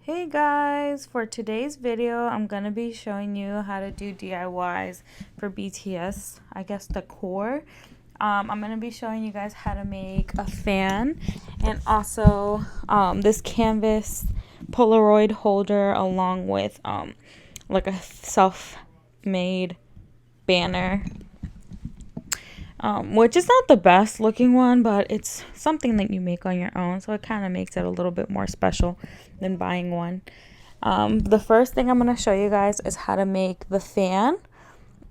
Hey guys, for today's video I'm gonna be showing you how to do DIYs for BTS, I guess Decor. I'm gonna be showing you guys how to make a fan and also this canvas Polaroid holder along with like a self-made banner, which is not the best looking one, but it's something that you make on your own, so it kind of makes it a little bit more special than buying one. The first thing I'm going to show you guys is how to make the fan.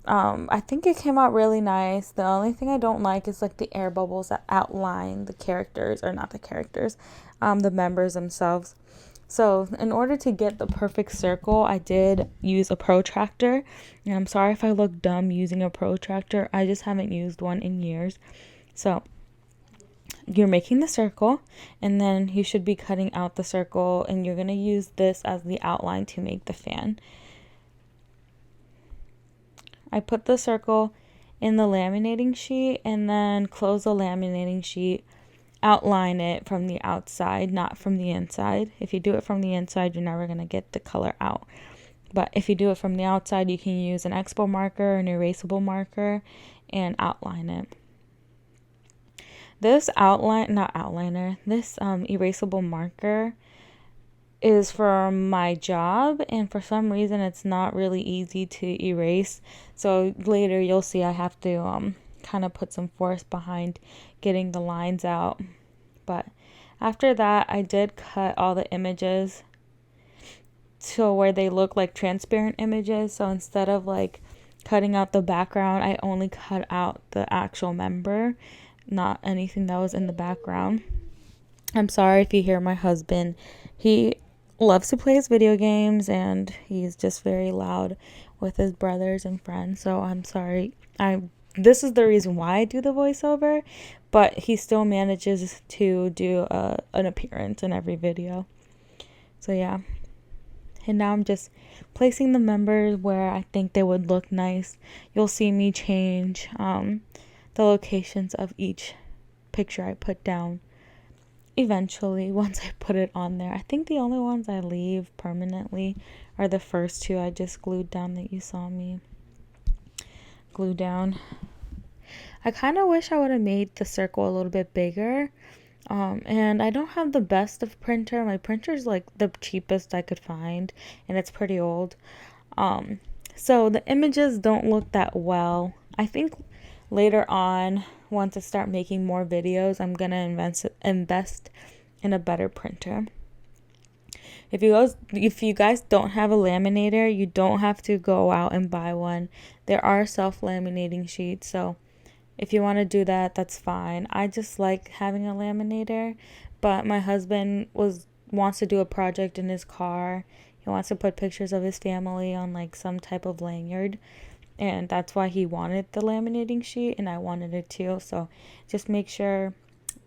I think it came out really nice. The only thing I don't like is like the air bubbles that outline the characters, or not the characters, the members themselves. So in order to get the perfect circle, I did use a protractor. And I'm sorry if I look dumb using a protractor. I just haven't used one in years. So you're making the circle, and then you should be cutting out the circle, and you're going to use this as the outline to make the fan. I put the circle in the laminating sheet and then close the laminating sheet, outline it from the outside, not from the inside. If you do it from the inside, you're never going to get the color out. But if you do it from the outside, you can use an expo marker, an erasable marker, and outline it. This erasable marker is for my job, and for some reason it's not really easy to erase. So later you'll see I have to kind of put some force behind getting the lines out. But after that, I did cut all the images to where they look like transparent images. So instead of like cutting out the background, I only cut out the actual member, not anything that was in the background. I'm sorry if you hear my husband. He loves to play his video games and he's just very loud with his brothers and friends. So I'm sorry. This is the reason why I do the voiceover, but he still manages to do an appearance in every video. So yeah. And now I'm just placing the members where I think they would look nice. You'll see me change the locations of each picture I put down eventually once I put it on there. I think the only ones I leave permanently are the first two I just glued down that you saw me glue down. I kind of wish I would have made the circle a little bit bigger. And I don't have the best of printer. My printer is like the cheapest I could find, and it's pretty old. So the images don't look that well. I think later on, once I start making more videos, I'm gonna invest in a better printer. If you guys don't have a laminator, you don't have to go out and buy one. There are self-laminating sheets, so if you want to do that, that's fine. I just like having a laminator, but my husband wants to do a project in his car. He wants to put pictures of his family on like some type of lanyard, and that's why he wanted the laminating sheet, and I wanted it too. So just make sure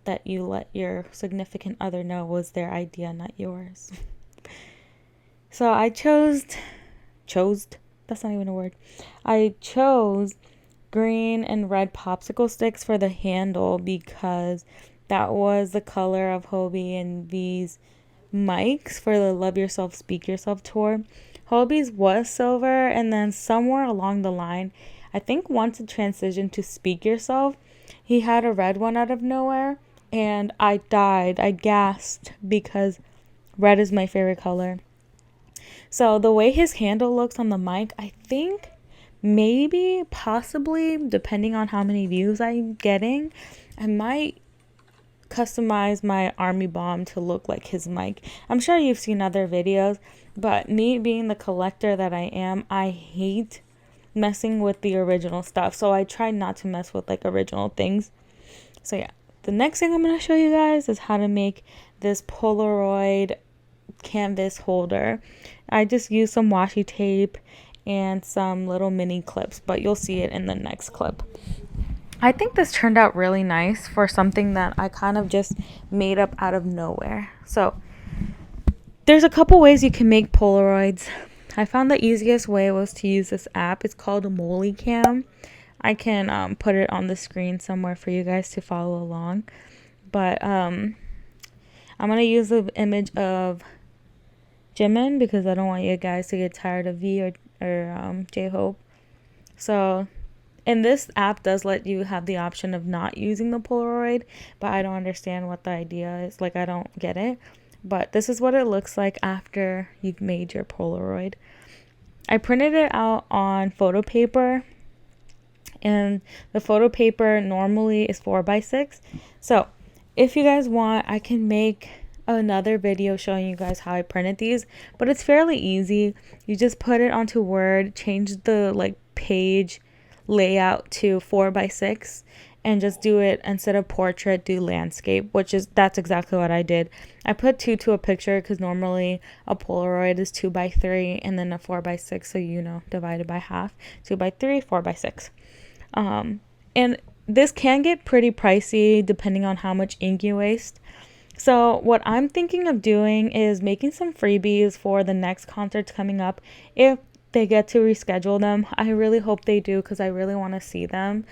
that you let your significant other know it was their idea, not yours. So I chose, that's not even a word. I chose green and red popsicle sticks for the handle because that was the color of Hobie and V's mics for the Love Yourself, Speak Yourself tour. Hobie's was silver, and then somewhere along the line, I think once it transitioned to Speak Yourself, he had a red one out of nowhere, and I gasped because red is my favorite color. So the way his handle looks on the mic, I think maybe, possibly, depending on how many views I'm getting, I might customize my army bomb to look like his mic. I'm sure you've seen other videos, but me being the collector that I am, I hate messing with the original stuff. So I try not to mess with like original things. So yeah, the next thing I'm going to show you guys is how to make this Polaroid canvas holder. I just used some washi tape and some little mini clips, but you'll see it in the next clip. I think this turned out really nice for something that I kind of just made up out of nowhere. So there's a couple ways you can make Polaroids. I found the easiest way was to use this app. It's called MollyCam. I can put it on the screen somewhere for you guys to follow along. But I'm going to use the image of Jimin because I don't want you guys to get tired of V or J-Hope. So, and this app does let you have the option of not using the Polaroid, but I don't understand what the idea is. Like, I don't get it. But this is what it looks like after you've made your Polaroid. I printed it out on photo paper, and the photo paper normally is 4x6. So if you guys want, I can make another video showing you guys how I printed these, but it's fairly easy. You just put it onto Word, change the like page layout to 4x6, and just do it, instead of portrait, do landscape, that's exactly what I did. I put 2 to a picture because normally a Polaroid is 2x3 and then a 4x6, so divided by half. 2x3, 4x6. And this can get pretty pricey depending on how much ink you waste. So what I'm thinking of doing is making some freebies for the next concerts coming up if they get to reschedule them. I really hope they do because I really want to see them.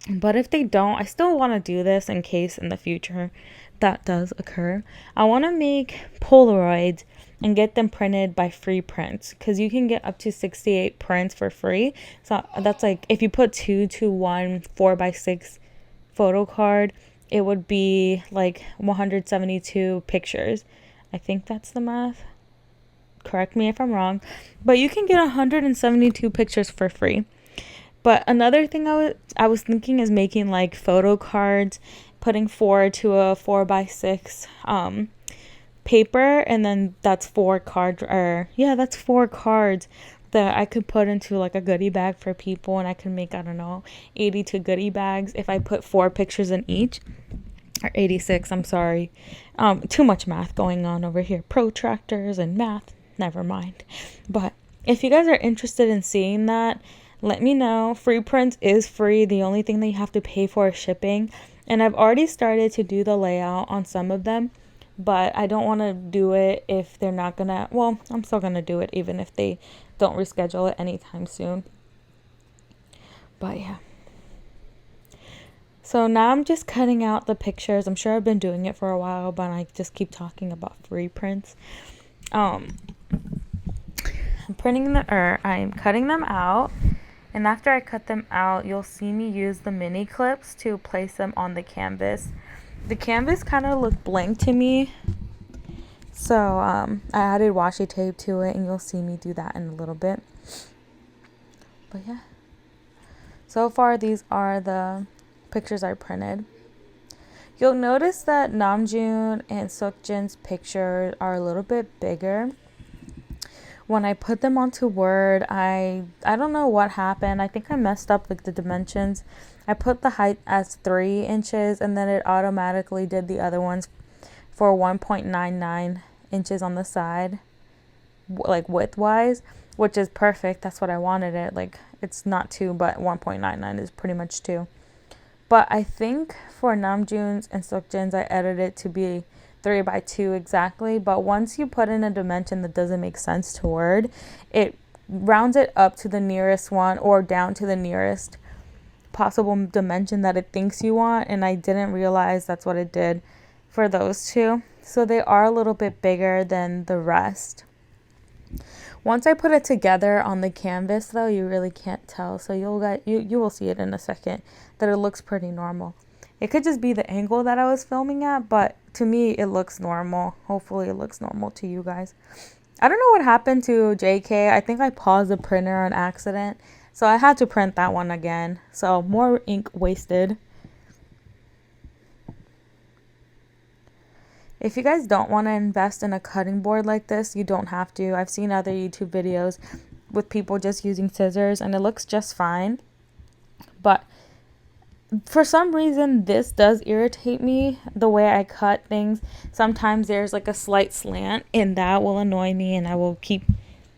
But if they don't, I still want to do this in case in the future that does occur. I want to make Polaroids and get them printed by free prints because you can get up to 68 prints for free. So that's like if you put 2 to 1 4x6 photo card, it would be like 172 pictures. I think that's the math. Correct me if I'm wrong. But you can get 172 pictures for free. But another thing I was thinking is making like photo cards, putting 4 to a 4x6 paper, and then that's 4 cards, that's 4 cards that I could put into like a goodie bag for people, and I can make, I don't know, 82 goodie bags if I put 4 pictures in each, or 86, I'm sorry. Too much math going on over here. Protractors and math, never mind. But if you guys are interested in seeing that, let me know. Free print is free. The only thing that you have to pay for is shipping. And I've already started to do the layout on some of them, but I don't want to do it if they're not going to, well, I'm still going to do it even if they don't reschedule it anytime soon. But yeah. So now I'm just cutting out the pictures. I'm sure I've been doing it for a while, but I just keep talking about free prints. I'm cutting them out. And after I cut them out, you'll see me use the mini clips to place them on the canvas. The canvas kind of looked blank to me, so I added washi tape to it, and you'll see me do that in a little bit. But yeah, so far these are the pictures I printed. You'll notice that Namjoon and Seokjin's pictures are a little bit bigger. When I put them onto Word, I don't know what happened. I think I messed up like the dimensions. I put the height as 3 inches, and then it automatically did the other ones for 1.99 inches on the side, like width-wise, which is perfect. That's what I wanted it. Like, it's not 2, but 1.99 is pretty much 2. But I think for Namjoon's and Seokjin's, I edited it to be 3x2 exactly, but once you put in a dimension that doesn't make sense to Word, it rounds it up to the nearest one or down to the nearest possible dimension that it thinks you want, and I didn't realize that's what it did for those two. So they are a little bit bigger than the rest. Once I put it together on the canvas though, you really can't tell, so you will see it in a second that it looks pretty normal. It could just be the angle that I was filming at, but to me, it looks normal. Hopefully, it looks normal to you guys. I don't know what happened to JK. I think I paused the printer on accident, so I had to print that one again. So, more ink wasted. If you guys don't want to invest in a cutting board like this, you don't have to. I've seen other YouTube videos with people just using scissors, and it looks just fine. But for some reason, this does irritate me, the way I cut things. Sometimes there's like a slight slant, and that will annoy me, and I will keep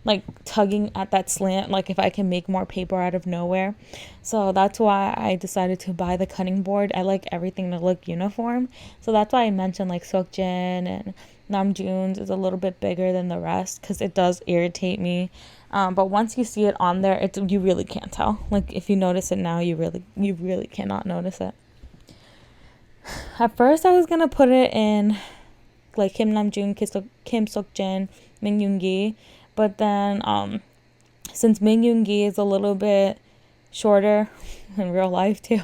like tugging at that slant, like if I can make more paper out of nowhere. So that's why I decided to buy the cutting board. I like everything to look uniform. So that's why I mentioned like Seokjin and Namjoon's is a little bit bigger than the rest, because it does irritate me. But once you see it on there, you really can't tell. Like if you notice it now, you really cannot notice it. At first I was gonna put it in like Kim Namjoon, Kim Seokjin, Min Yoongi. But then since Min Yoongi is a little bit shorter in real life too,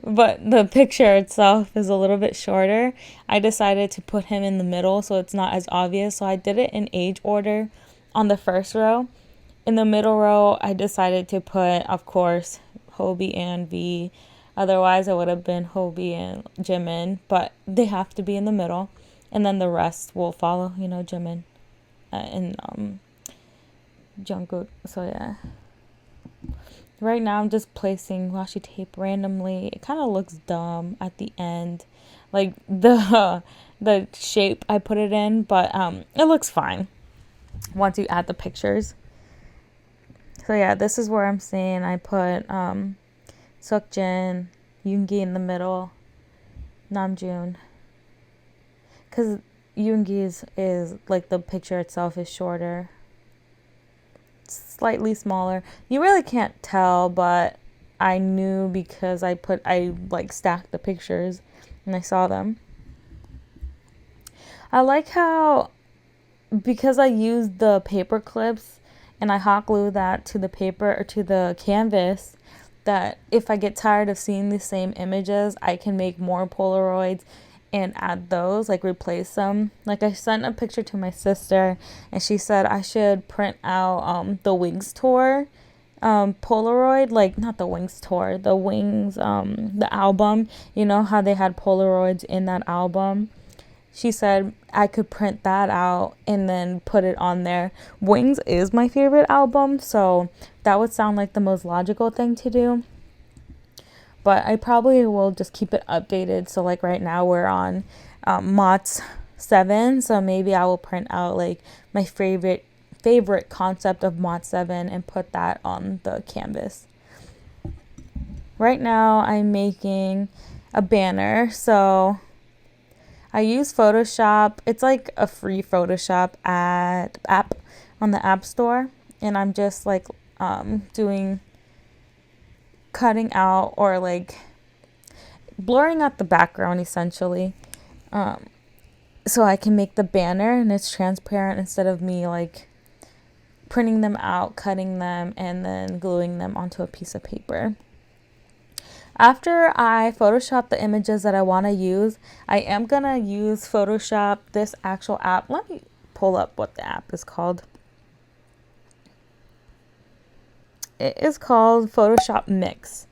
but the picture itself is a little bit shorter, I decided to put him in the middle so it's not as obvious. So I did it in age order on the first row. In the middle row, I decided to put, of course, Hobie and V. Otherwise, it would have been Hobie and Jimin, but they have to be in the middle. And then the rest will follow, Jimin and Jungkook. So, yeah. Right now, I'm just placing washi tape randomly. It kind of looks dumb at the end. Like, the shape I put it in, but it looks fine once you add the pictures. So yeah, this is where I'm saying I put Seokjin, Yoongi in the middle, Namjoon. Because Yoongi's is like the picture itself is shorter, slightly smaller. You really can't tell, but I knew because I like stacked the pictures and I saw them. I like how, because I used the paper clips and I hot glue that to the paper or to the canvas, that if I get tired of seeing the same images, I can make more Polaroids and add those, like replace them. Like I sent a picture to my sister and she said I should print out the Wings Tour Polaroid, like not the Wings Tour, the Wings, the album. You know how they had Polaroids in that album? She said I could print that out and then put it on there. Wings is my favorite album, so that would sound like the most logical thing to do. But I probably will just keep it updated. So like right now we're on MOTS 7, so maybe I will print out like my favorite concept of MOTS 7 and put that on the canvas. Right now I'm making a banner, so I use Photoshop. It's like a free Photoshop app on the App Store. And I'm just like cutting out or like blurring out the background essentially. So I can make the banner and it's transparent instead of me like printing them out, cutting them, and then gluing them onto a piece of paper. After I Photoshop the images that I want to use, I am going to use Photoshop, this actual app. Let me pull up what the app is called. It is called Photoshop Mix.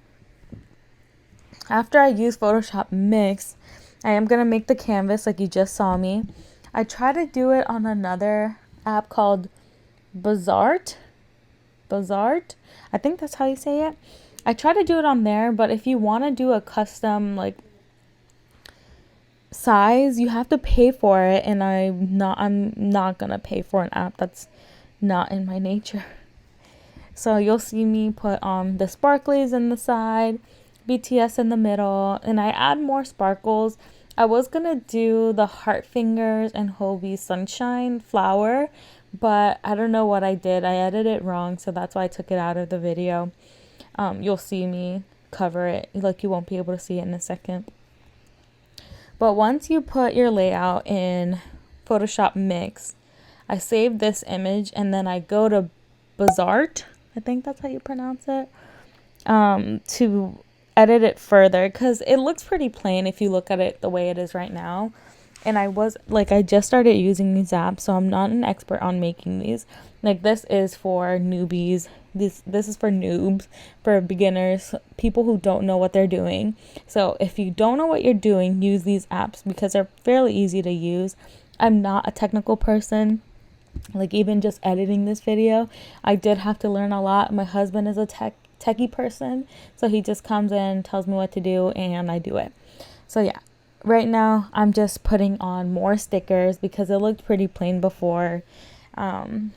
After I use Photoshop Mix, I am going to make the canvas like you just saw me. I try to do it on another app called Bazaart. I think that's how you say it. I try to do it on there, but if you want to do a custom like size, you have to pay for it, and I'm not gonna pay for an app that's not in my nature. So you'll see me put the sparklies in the side, BTS in the middle, and I add more sparkles. I was gonna do the heart fingers and Hobie sunshine flower, but I don't know what I did. I edited it wrong, so that's why I took it out of the video. You'll see me cover it, like you won't be able to see it in a second. But once you put your layout in Photoshop Mix, I save this image and then I go to Bazaart, I think that's how you pronounce it, to edit it further, because it looks pretty plain if you look at it the way it is right now. And I just started using these apps, so I'm not an expert on making these. Like, this is for newbies. This is for noobs, for beginners, people who don't know what they're doing. So if you don't know what you're doing, use these apps because they're fairly easy to use. I'm not a technical person. Like, even just editing this video, I did have to learn a lot. My husband is a techie person, so he just comes in, tells me what to do, and I do it. So yeah. Right now, I'm just putting on more stickers because it looked pretty plain before. And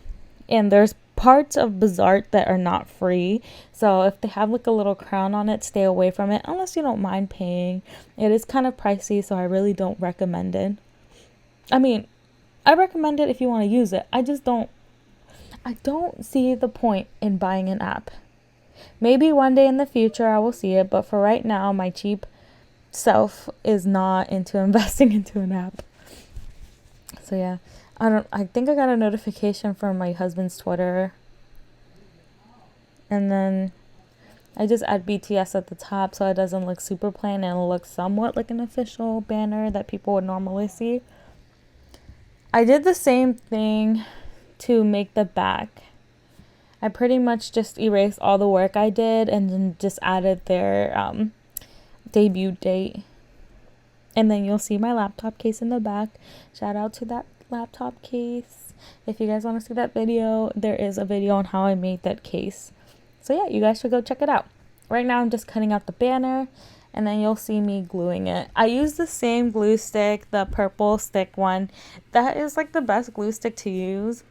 there's parts of Bazaart that are not free. So if they have like a little crown on it, stay away from it unless you don't mind paying. It is kind of pricey, so I really don't recommend it. I mean, I recommend it if you want to use it. I don't see the point in buying an app. Maybe one day in the future I will see it, but for right now, my cheap self is not into investing into an app. So yeah, I think I got a notification from my husband's Twitter, and then I just add BTS at the top so it doesn't look super plain and it looks somewhat like an official banner that people would normally see. I did the same thing to make the back. I pretty much just erased all the work I did and then just added their debut date. And then you'll see my laptop case in the back. Shout out to that laptop case. If you guys want to see that video, there is a video on how I made that case. So yeah, you guys should go check it out. Right now I'm just cutting out the banner, and then you'll see me gluing it. I use the same glue stick, the purple stick one. That is like the best glue stick to use,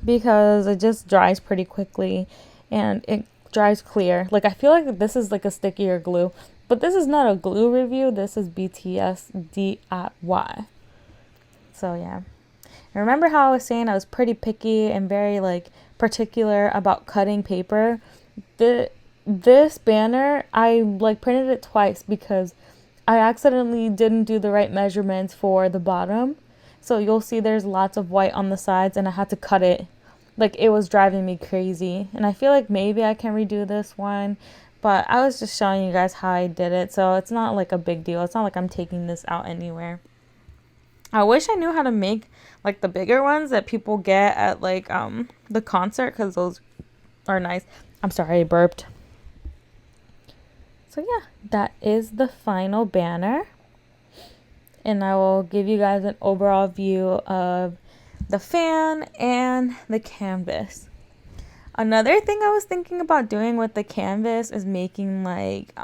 because it just dries pretty quickly and it dries clear. Like, I feel like this is like a stickier glue, but this is not a glue review. This is BTS DIY. So yeah. Remember how I was saying I was pretty picky and very like particular about cutting paper? This banner, I like printed it twice because I accidentally didn't do the right measurements for the bottom. So you'll see there's lots of white on the sides and I had to cut it. Like, it was driving me crazy. And I feel like maybe I can redo this one, but I was just showing you guys how I did it. So it's not like a big deal. It's not like I'm taking this out anywhere. I wish I knew how to make like the bigger ones that people get at like the concert, because those are nice. I'm sorry, I burped. So yeah, that is the final banner. And I will give you guys an overall view of the fan and the canvas. Another thing I was thinking about doing with the canvas is making like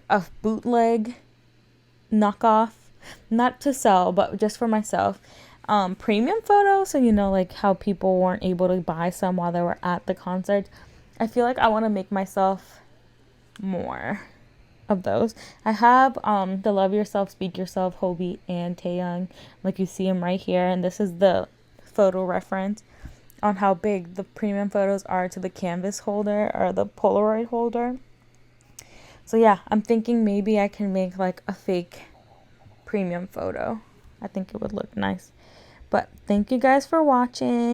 a bootleg knockoff, not to sell, but just for myself, premium photos. So you know, like how people weren't able to buy some while they were at the concert. I feel like I want to make myself more of those. I have the Love Yourself, Speak Yourself, Hobie, and Taeyang. Like, you see them right here, and this is the photo reference on how big the premium photos are to the canvas holder or the Polaroid holder. So yeah, I'm thinking maybe I can make like a fake premium photo. I think it would look nice. But thank you guys for watching.